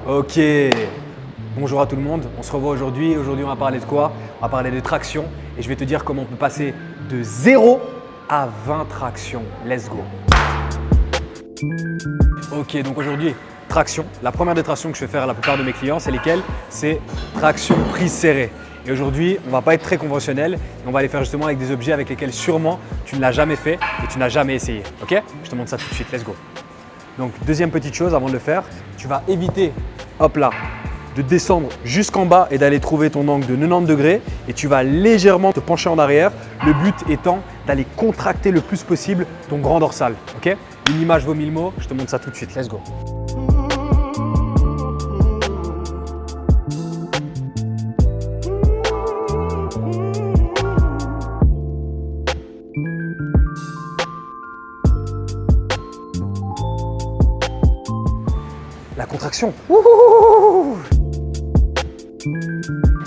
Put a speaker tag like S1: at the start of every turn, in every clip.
S1: Ok, bonjour à tout le monde, on se revoit aujourd'hui. Aujourd'hui, on va parler de quoi? On va parler de traction et je vais te dire comment on peut passer de 0 à 20 tractions. Let's go. Ok, donc aujourd'hui, traction. La première des tractions que je fais faire à la plupart de mes clients, c'est lesquelles? C'est traction prise serrée. Et aujourd'hui, on ne va pas être très conventionnel et on va aller faire justement avec des objets avec lesquels sûrement tu ne l'as jamais fait et tu n'as jamais essayé. Ok? Je te montre ça tout de suite, let's go. Donc deuxième petite chose avant de le faire, tu vas éviter, hop là, de descendre jusqu'en bas et d'aller trouver ton angle de 90 degrés et tu vas légèrement te pencher en arrière. Le but étant d'aller contracter le plus possible ton grand dorsal. Ok? Une image vaut 1000 mots, je te montre ça tout de suite, let's go. La contraction. Wouhou.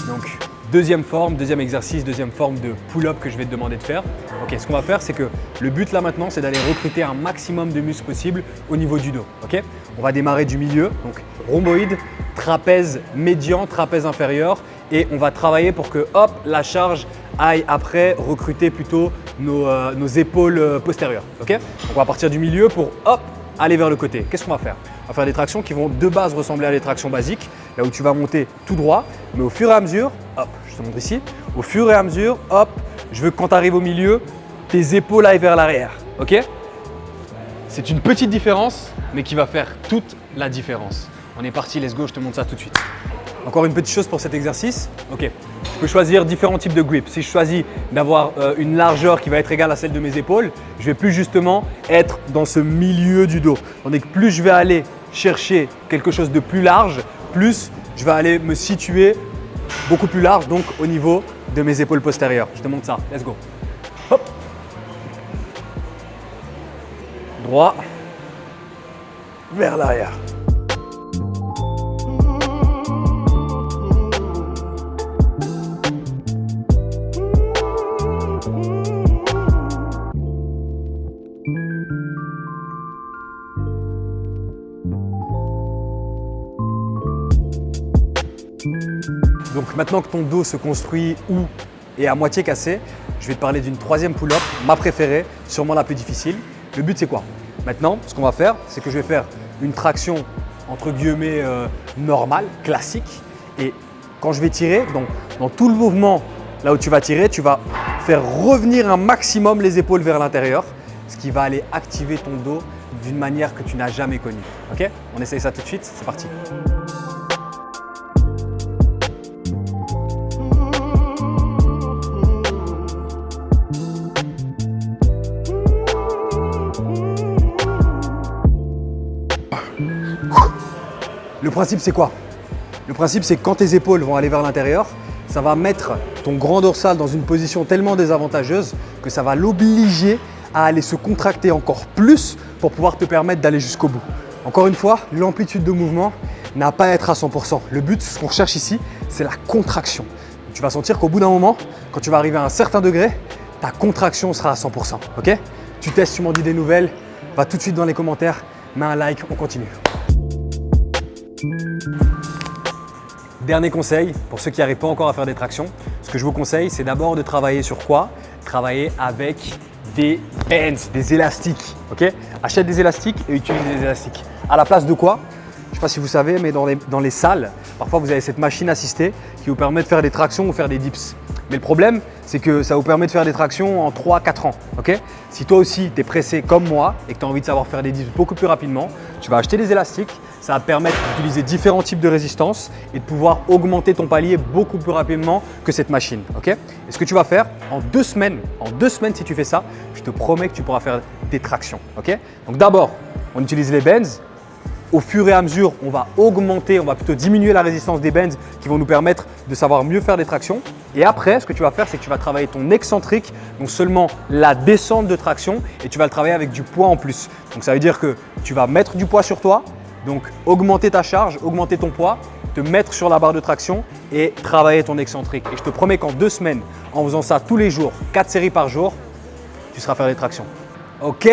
S1: Donc, deuxième exercice, deuxième forme de pull-up que je vais te demander de faire. Ok, ce qu'on va faire, c'est que le but là maintenant, c'est d'aller recruter un maximum de muscles possible au niveau du dos. Ok, on va démarrer du milieu, donc rhomboïde, trapèze médian, trapèze inférieur, et on va travailler pour que, hop, la charge aille après recruter plutôt nos épaules postérieures. Ok, donc on va partir du milieu pour, hop, aller vers le côté. Qu'est-ce qu'on va faire? On va faire des tractions qui vont de base ressembler à des tractions basiques, là où tu vas monter tout droit, mais au fur et à mesure, hop, je te montre ici, au fur et à mesure, hop, je veux que quand tu arrives au milieu, tes épaules aillent vers l'arrière, ok? C'est une petite différence, mais qui va faire toute la différence. On est parti, let's go, je te montre ça tout de suite. Encore une petite chose pour cet exercice, ok. Je peux choisir différents types de grip. Si je choisis d'avoir une largeur qui va être égale à celle de mes épaules, je vais plus justement être dans ce milieu du dos. Tandis que plus je vais aller chercher quelque chose de plus large, plus je vais aller me situer beaucoup plus large, donc au niveau de mes épaules postérieures. Je te montre ça, let's go. Hop. Droit vers l'arrière. Donc maintenant que ton dos se construit ou est à moitié cassé, je vais te parler d'une troisième pull-up, ma préférée, sûrement la plus difficile. Le but c'est quoi? Maintenant, ce qu'on va faire, c'est que je vais faire une traction entre guillemets normale, classique. Et quand je vais tirer, dans tout le mouvement, là où tu vas tirer, tu vas faire revenir un maximum les épaules vers l'intérieur, ce qui va aller activer ton dos d'une manière que tu n'as jamais connue. Ok? On essaye ça tout de suite, c'est parti. Le principe, c'est quoi? Le principe, c'est que quand tes épaules vont aller vers l'intérieur, ça va mettre ton grand dorsal dans une position tellement désavantageuse que ça va l'obliger à aller se contracter encore plus pour pouvoir te permettre d'aller jusqu'au bout. Encore une fois, l'amplitude de mouvement n'a pas à être à 100%. Le but, ce qu'on recherche ici, c'est la contraction. Tu vas sentir qu'au bout d'un moment, quand tu vas arriver à un certain degré, ta contraction sera à 100%. Ok? Tu testes, tu m'en dis des nouvelles, va tout de suite dans les commentaires, mets un like, on continue. Dernier conseil, pour ceux qui n'arrivent pas encore à faire des tractions, ce que je vous conseille, c'est d'abord de travailler sur quoi? Travailler avec des bands, des élastiques. Ok? Achète des élastiques et utilise des élastiques. À la place de quoi? Je ne sais pas si vous savez, mais dans les salles, parfois vous avez cette machine assistée qui vous permet de faire des tractions ou faire des dips. Mais le problème, c'est que ça vous permet de faire des tractions en 3-4 ans. Okay? Si toi aussi, tu es pressé comme moi et que tu as envie de savoir faire des dips beaucoup plus rapidement, tu vas acheter des élastiques. Ça va te permettre d'utiliser différents types de résistance et de pouvoir augmenter ton palier beaucoup plus rapidement que cette machine. Okay? Et ce que tu vas faire en 2 semaines, si tu fais ça, je te promets que tu pourras faire des tractions. Okay? Donc d'abord, on utilise les bands. Au fur et à mesure, on va plutôt diminuer la résistance des bands qui vont nous permettre de savoir mieux faire des tractions. Et après, ce que tu vas faire, c'est que tu vas travailler ton excentrique, donc seulement la descente de traction, et tu vas le travailler avec du poids en plus. Donc ça veut dire que tu vas mettre du poids sur toi, donc augmenter ta charge, augmenter ton poids, te mettre sur la barre de traction et travailler ton excentrique. Et je te promets qu'en 2 semaines, en faisant ça tous les jours, 4 séries par jour, tu seras faire des tractions. Ok,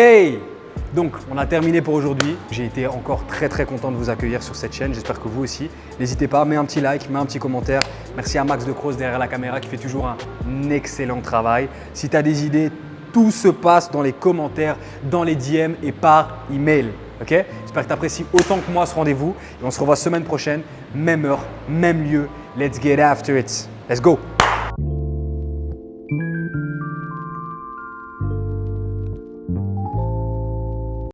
S1: Donc, on a terminé pour aujourd'hui. J'ai été encore très content de vous accueillir sur cette chaîne. J'espère que vous aussi. N'hésitez pas, mets un petit like, mets un petit commentaire. Merci à Max de Cross derrière la caméra qui fait toujours un excellent travail. Si tu as des idées, tout se passe dans les commentaires, dans les DM et par email. Okay? J'espère que tu apprécies autant que moi ce rendez-vous. Et on se revoit semaine prochaine, même heure, même lieu. Let's get after it. Let's go!